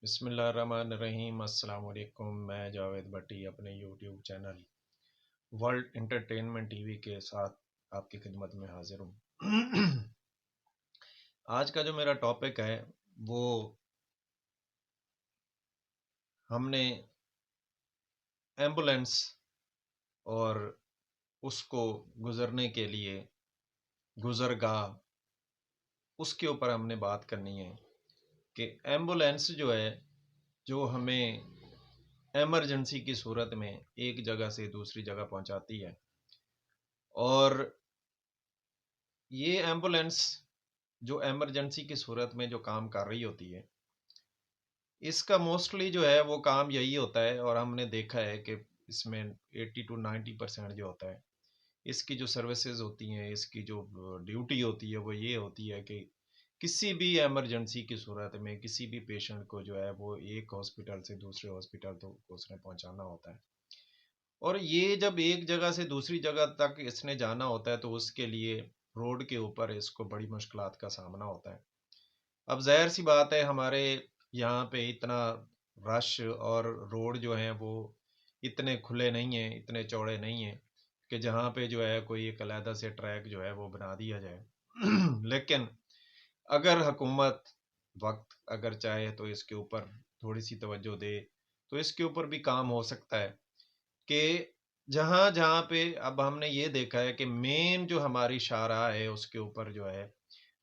بسم اللہ الرحمن الرحیم۔ السلام علیکم، میں جاوید بھٹی اپنے YouTube channel world entertainment T V کے ساتھ آپ کی خدمت میں حاضر ہوں۔ آج کا جو میرا ٹاپک ہے وہ ہم نے ایمبولینس اور اس کو گزرنے کے لیے گزرگاہ، اس کے اوپر ہم نے بات کرنی ہے کہ ایمبولینس جو ہے، جو ہمیں ایمرجنسی کی صورت میں ایک جگہ سے دوسری جگہ پہنچاتی ہے، اور یہ ایمبولینس جو ایمرجنسی کی صورت میں جو کام کر رہی ہوتی ہے، اس کا موسٹلی جو ہے وہ کام یہی ہوتا ہے، اور ہم نے دیکھا ہے کہ اس میں 80 to 90% جو ہوتا ہے، اس کی جو سروسز ہوتی ہیں، اس کی جو ڈیوٹی ہوتی ہے وہ یہ ہوتی ہے کہ کسی بھی ایمرجنسی کی صورت میں کسی بھی پیشنٹ کو جو ہے وہ ایک ہاسپٹل سے دوسرے ہاسپٹل تو اس نے پہنچانا ہوتا ہے، اور یہ جب ایک جگہ سے دوسری جگہ تک اس نے جانا ہوتا ہے تو اس کے لیے روڈ کے اوپر اس کو بڑی مشکلات کا سامنا ہوتا ہے۔ اب ظاہر سی بات ہے، ہمارے یہاں پہ اتنا رش اور روڈ جو ہیں وہ اتنے کھلے نہیں ہیں، اتنے چوڑے نہیں ہیں کہ جہاں پہ جو ہے کوئی ایک علیحدہ سے ٹریک جو ہے وہ بنا دیا جائے۔ لیکن اگر حکومت وقت اگر چاہے تو اس کے اوپر تھوڑی سی توجہ دے تو اس کے اوپر بھی کام ہو سکتا ہے کہ جہاں جہاں پہ اب ہم نے یہ دیکھا ہے کہ مین جو ہماری شاہراہ ہے اس کے اوپر جو ہے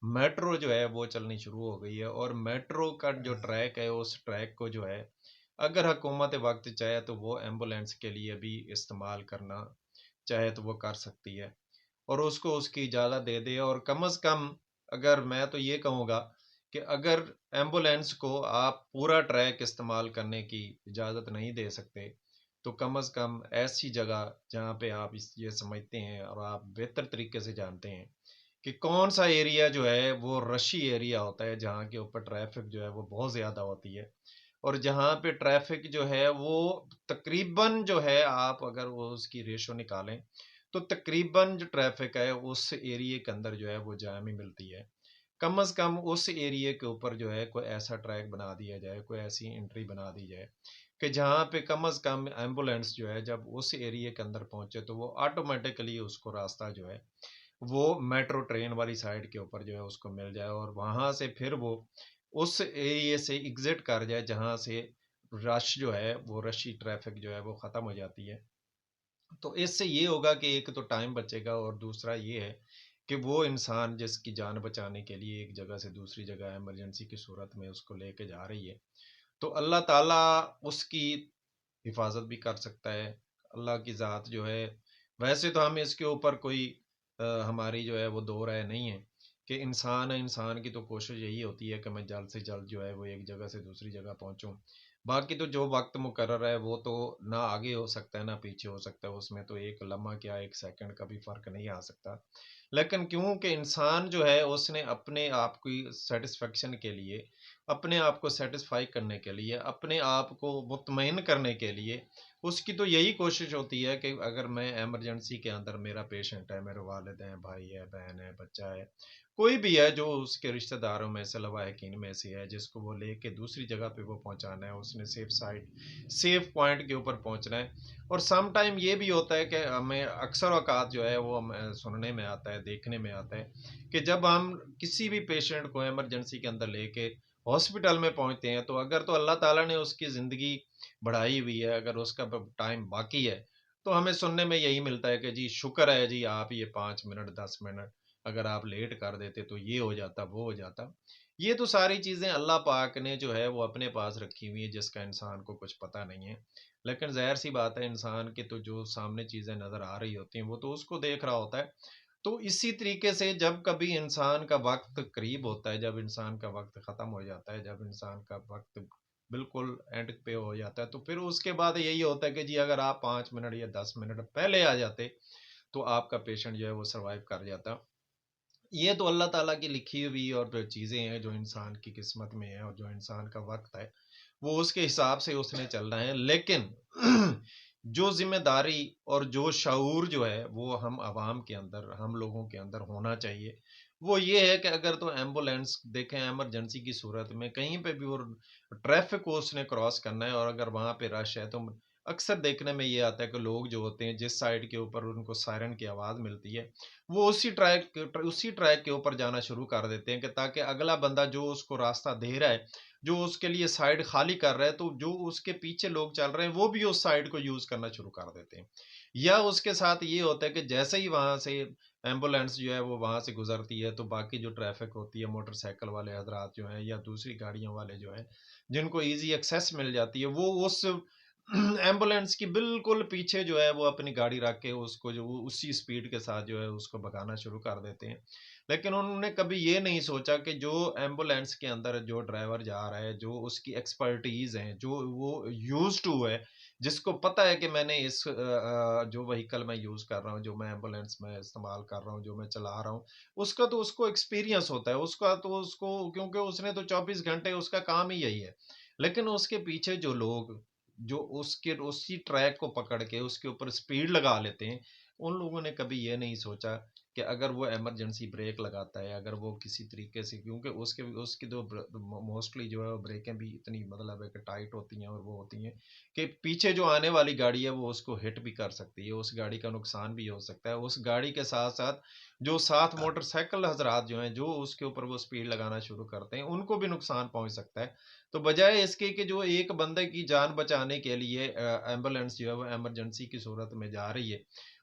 میٹرو جو ہے وہ چلنی شروع ہو گئی ہے، اور میٹرو کا جو ٹریک ہے اس ٹریک کو جو ہے اگر حکومت وقت چاہے تو وہ ایمبولینس کے لیے بھی استعمال کرنا چاہے تو وہ کر سکتی ہے، اور اس کو اس کی اجازت دے دے۔ اور کم از کم اگر میں تو یہ کہوں گا کہ اگر ایمبولینس کو آپ پورا ٹریک استعمال کرنے کی اجازت نہیں دے سکتے تو کم از کم ایسی جگہ جہاں پہ آپ یہ سمجھتے ہیں اور آپ بہتر طریقے سے جانتے ہیں کہ کون سا ایریا جو ہے وہ رشی ایریا ہوتا ہے، جہاں کے اوپر ٹریفک جو ہے وہ بہت زیادہ ہوتی ہے، اور جہاں پہ ٹریفک جو ہے وہ تقریباً جو ہے آپ اگر وہ اس کی ریشو نکالیں تو تقریباً جو ٹریفک ہے اس ایریے کے اندر جو ہے وہ جام ہی ملتی ہے۔ کم از کم اس ایریے کے اوپر جو ہے کوئی ایسا ٹریک بنا دیا جائے، کوئی ایسی انٹری بنا دی جائے کہ جہاں پہ کم از کم ایمبولینس جو ہے جب اس ایریے کے اندر پہنچے تو وہ آٹومیٹکلی اس کو راستہ جو ہے وہ میٹرو ٹرین والی سائڈ کے اوپر جو ہے اس کو مل جائے، اور وہاں سے پھر وہ اس ایریے سے ایگزٹ کر جائے جہاں سے رش جو ہے وہ رشی ٹریفک جو ہے وہ ختم ہو جاتی ہے۔ تو اس سے یہ ہوگا کہ ایک تو ٹائم بچے گا، اور دوسرا یہ ہے کہ وہ انسان جس کی جان بچانے کے لیے ایک جگہ سے دوسری جگہ ایمرجنسی کی صورت میں اس کو لے کے جا رہی ہے تو اللہ تعالیٰ اس کی حفاظت بھی کر سکتا ہے۔ اللہ کی ذات جو ہے، ویسے تو ہم اس کے اوپر کوئی ہماری جو ہے وہ دو رائے نہیں ہے کہ انسان کی تو کوشش یہی ہوتی ہے کہ میں جلد سے جلد جو ہے وہ ایک جگہ سے دوسری جگہ پہنچوں۔ باقی تو جو وقت مقرر ہے وہ تو نہ آگے ہو سکتا ہے نہ پیچھے ہو سکتا ہے، اس میں تو ایک لمحہ کیا ایک سیکنڈ کا بھی فرق نہیں آ سکتا۔ لیکن کیونکہ انسان جو ہے اس نے اپنے آپ کی سیٹسفیکشن کے لیے، اپنے آپ کو سیٹسفائی کرنے کے لیے، اپنے آپ کو مطمئن کرنے کے لیے اس کی تو یہی کوشش ہوتی ہے کہ اگر میں ایمرجنسی کے اندر میرا پیشنٹ ہے، میرے والد ہیں، بھائی ہے، بہن ہے، بچہ ہے، کوئی بھی ہے جو اس کے رشتہ داروں میں سے لواحقین میں سے ہے، جس کو وہ لے کے دوسری جگہ پہ وہ پہنچانا ہے، اس نے سیف سائٹ سیف پوائنٹ کے اوپر پہنچنا ہے۔ اور سم ٹائم یہ بھی ہوتا ہے کہ ہمیں اکثر اوقات جو ہے وہ سننے میں آتا ہے، دیکھنے میں آتا ہے کہ جب ہم کسی بھی پیشنٹ کو ایمرجنسی کے اندر لے کے ہاسپٹل میں پہنچتے ہیں تو اگر تو اللہ تعالیٰ نے اس کی زندگی بڑھائی ہوئی ہے، اگر اس کا ٹائم باقی ہے تو ہمیں سننے میں یہی ملتا ہے کہ جی شکر ہے جی، آپ یہ 5 منٹ 10 منٹ اگر آپ لیٹ کر دیتے تو یہ ہو جاتا وہ ہو جاتا۔ یہ تو ساری چیزیں اللہ پاک نے جو ہے وہ اپنے پاس رکھی ہوئی ہیں، جس کا انسان کو کچھ پتہ نہیں ہے۔ لیکن ظاہر سی بات ہے، انسان کے تو جو سامنے چیزیں نظر آ رہی ہوتی ہیں وہ تو اس کو دیکھ رہا ہوتا ہے۔ تو اسی طریقے سے جب کبھی انسان کا وقت قریب ہوتا ہے، جب انسان کا وقت ختم ہو جاتا ہے، جب انسان کا وقت بالکل اینڈ پہ ہو جاتا ہے تو پھر اس کے بعد یہی ہوتا ہے کہ جی اگر آپ 5 منٹ یا 10 منٹ پہلے آ جاتے تو آپ کا پیشنٹ جو ہے وہ سروائیو کر جاتا۔ یہ تو اللہ تعالیٰ کی لکھی ہوئی اور جو چیزیں ہیں جو انسان کی قسمت میں ہے، اور جو انسان کا وقت ہے وہ اس کے حساب سے اس نے چلنا ہے۔ لیکن جو ذمہ داری اور جو شعور جو ہے وہ ہم عوام کے اندر، ہم لوگوں کے اندر ہونا چاہیے، وہ یہ ہے کہ اگر تو ایمبولینس دیکھیں ایمرجنسی کی صورت میں کہیں پہ بھی وہ ٹریفک کو اس نے کراس کرنا ہے، اور اگر وہاں پہ رش ہے تو اکثر دیکھنے میں یہ آتا ہے کہ لوگ جو ہوتے ہیں جس سائڈ کے اوپر ان کو سائرن کی آواز ملتی ہے وہ اسی ٹریک کے اوپر جانا شروع کر دیتے ہیں، کہ تاکہ اگلا بندہ جو اس کو راستہ دے رہا ہے، جو اس کے لیے سائڈ خالی کر رہا ہے، تو جو اس کے پیچھے لوگ چل رہے ہیں وہ بھی اس سائڈ کو یوز کرنا شروع کر دیتے ہیں۔ یا اس کے ساتھ یہ ہوتا ہے کہ جیسے ہی وہاں سے ایمبولینس جو ہے وہ وہاں سے گزرتی ہے تو باقی جو ٹریفک ہوتی ہے، موٹر سائیکل والے حضرات جو ہیں یا دوسری گاڑیوں والے جو ہیں جن کو ایزی ایکسیس مل جاتی ہے، وہ اس ایمبولینس کی بالکل پیچھے جو ہے وہ اپنی گاڑی رکھ کے اس کو جو وہ اسی سپیڈ کے ساتھ جو ہے اس کو بھگانا شروع کر دیتے ہیں۔ لیکن انہوں نے کبھی یہ نہیں سوچا کہ جو ایمبولینس کے اندر جو ڈرائیور جا رہا ہے، جو اس کی ایکسپرٹیز ہیں، جو وہ یوز ٹو ہے، جس کو پتا ہے کہ میں نے اس جو وہیکل میں یوز کر رہا ہوں، جو میں ایمبولینس میں استعمال کر رہا ہوں، جو میں چلا رہا ہوں، اس کا تو اس کو ایکسپیرینس ہوتا ہے، اس کا تو اس کو، کیونکہ اس نے تو 24 گھنٹے اس کا کام ہی یہی ہے۔ لیکن اس کے پیچھے جو لوگ جو اس کے اسی ٹریک کو پکڑ کے اس کے اوپر سپیڈ لگا لیتے ہیں، ان لوگوں نے کبھی یہ نہیں سوچا کہ اگر وہ ایمرجنسی بریک لگاتا ہے، اگر وہ کسی طریقے سے، کیونکہ اس کی تو موسٹلی جو ہے بریکیں بھی اتنی مطلب ہے کہ ٹائٹ ہوتی ہیں اور وہ ہوتی ہیں کہ پیچھے جو آنے والی گاڑی ہے وہ اس کو ہٹ بھی کر سکتی ہے، اس گاڑی کا نقصان بھی ہو سکتا ہے۔ اس گاڑی کے ساتھ ساتھ جو ساتھ موٹر سائیکل حضرات جو ہیں جو اس کے اوپر وہ سپیڈ لگانا شروع کرتے ہیں ان کو بھی نقصان پہنچ سکتا ہے۔ تو بجائے اس کے کہ جو ایک بندے کی جان بچانے کے لیے ایمبولینس جو ہے وہ ایمرجنسی کی صورت میں جا رہی ہے،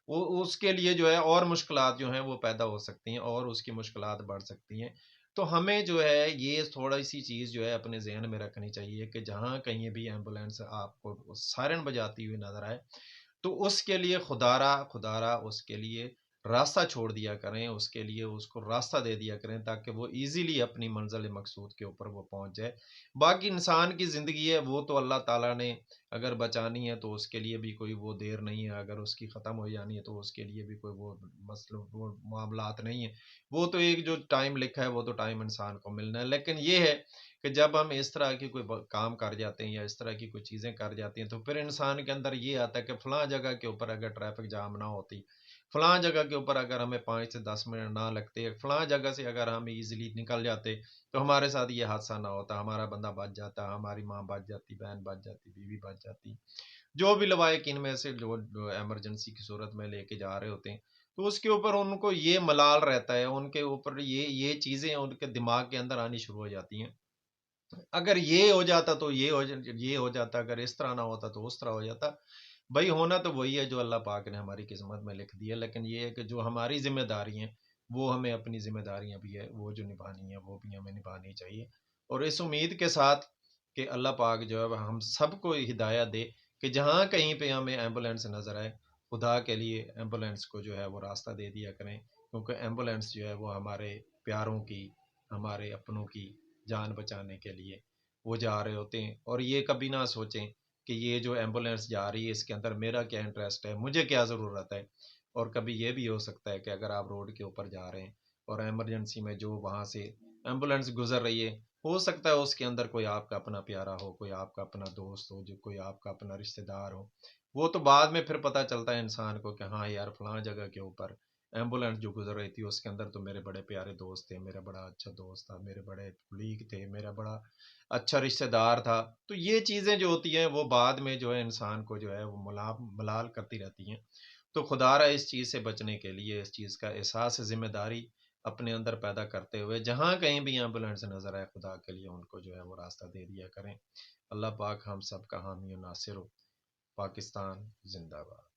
وہ اس کے لیے جو ہے اور مشکلات جو ہیں وہ پیدا ہو سکتی ہیں اور اس کی مشکلات بڑھ سکتی ہیں۔ تو ہمیں جو ہے یہ تھوڑا سی چیز جو ہے اپنے ذہن میں رکھنی چاہیے کہ جہاں کہیں بھی ایمبولینس آپ کو سائرن بجاتی ہوئی نظر آئے تو اس کے لیے خدا را اس کے لیے راستہ چھوڑ دیا کریں، اس کے لیے اس کو راستہ دے دیا کریں تاکہ وہ ایزیلی اپنی منزل مقصود کے اوپر وہ پہنچ جائے۔ باقی انسان کی زندگی ہے وہ تو اللہ تعالیٰ نے اگر بچانی ہے تو اس کے لیے بھی کوئی وہ دیر نہیں ہے، اگر اس کی ختم ہو جانی ہے تو اس کے لیے بھی کوئی وہ مسئلہ وہ معاملات نہیں ہیں۔ وہ تو ایک جو ٹائم لکھا ہے وہ تو ٹائم انسان کو ملنا ہے، لیکن یہ ہے کہ جب ہم اس طرح کی کوئی کام کر جاتے ہیں یا اس طرح کی کوئی چیزیں کر جاتی ہیں تو پھر انسان کے اندر یہ آتا ہے کہ فلاں جگہ کے اوپر اگر ٹریفک جام نہ ہوتی، فلاں جگہ کے اوپر اگر ہمیں 5 سے 10 منٹ نہ لگتے، فلاں جگہ سے اگر ہم ایزیلی نکل جاتے تو ہمارے ساتھ یہ حادثہ نہ ہوتا، ہمارا بندہ بچ جاتا، ہماری ماں بچ جاتی، بہن بچ جاتی، بیوی بچ جاتی، جو بھی لوائق ان میں سے جو ایمرجنسی کی صورت میں لے کے جا رہے ہوتے ہیں۔ تو اس کے اوپر ان کو یہ ملال رہتا ہے، ان کے اوپر یہ چیزیں ان کے دماغ کے اندر آنی شروع ہو جاتی ہیں، اگر یہ ہو جاتا تو یہ ہو جاتا، اگر اس طرح نہ ہوتا تو اس طرح ہو جاتا۔ بھائی ہونا تو وہی ہے جو اللہ پاک نے ہماری قسمت میں لکھ دی ہے، لیکن یہ ہے کہ جو ہماری ذمہ داری ہیں وہ ہمیں اپنی ذمہ داریاں بھی ہے وہ جو نبھانی ہیں وہ بھی ہمیں نبھانی چاہیے، اور اس امید کے ساتھ کہ اللہ پاک جو ہے ہم سب کو ہدایت دے کہ جہاں کہیں پہ ہمیں ایمبولینس نظر آئے، خدا کے لیے ایمبولینس کو جو ہے وہ راستہ دے دیا کریں، کیونکہ ایمبولینس جو ہے وہ ہمارے پیاروں کی، ہمارے اپنوں کی جان بچانے کے لیے وہ جا رہے ہوتے ہیں، اور یہ کبھی نہ سوچیں کہ یہ جو ایمبولینس جا رہی ہے اس کے اندر میرا کیا انٹرسٹ ہے، مجھے کیا ضرورت ہے۔ اور کبھی یہ بھی ہو سکتا ہے کہ اگر آپ روڈ کے اوپر جا رہے ہیں اور ایمرجنسی میں جو وہاں سے ایمبولینس گزر رہی ہے، ہو سکتا ہے اس کے اندر کوئی آپ کا اپنا پیارا ہو، کوئی آپ کا اپنا دوست ہو، جو کوئی آپ کا اپنا رشتہ دار ہو، وہ تو بعد میں پھر پتہ چلتا ہے انسان کو کہ ہاں یار فلاں جگہ کے اوپر ایمبولینس جو گزر رہی تھی اس کے اندر تو میرے بڑے پیارے دوست تھے، میرا بڑا اچھا دوست تھا، میرے بڑے کلیگ تھے، میرا بڑا اچھا رشتہ دار تھا۔ تو یہ چیزیں جو ہوتی ہیں وہ بعد میں جو ہے انسان کو جو ہے وہ ملال کرتی رہتی ہیں۔ تو خدا را اس چیز سے بچنے کے لیے اس چیز کا احساس ذمہ داری اپنے اندر پیدا کرتے ہوئے جہاں کہیں بھی ایمبولینس نظر آئے خدا کے لیے ان کو جو ہے وہ راستہ دے دیا کریں۔ اللہ پاک ہم سب کا حامی و ناصر ہو۔ پاکستان زندہ باد۔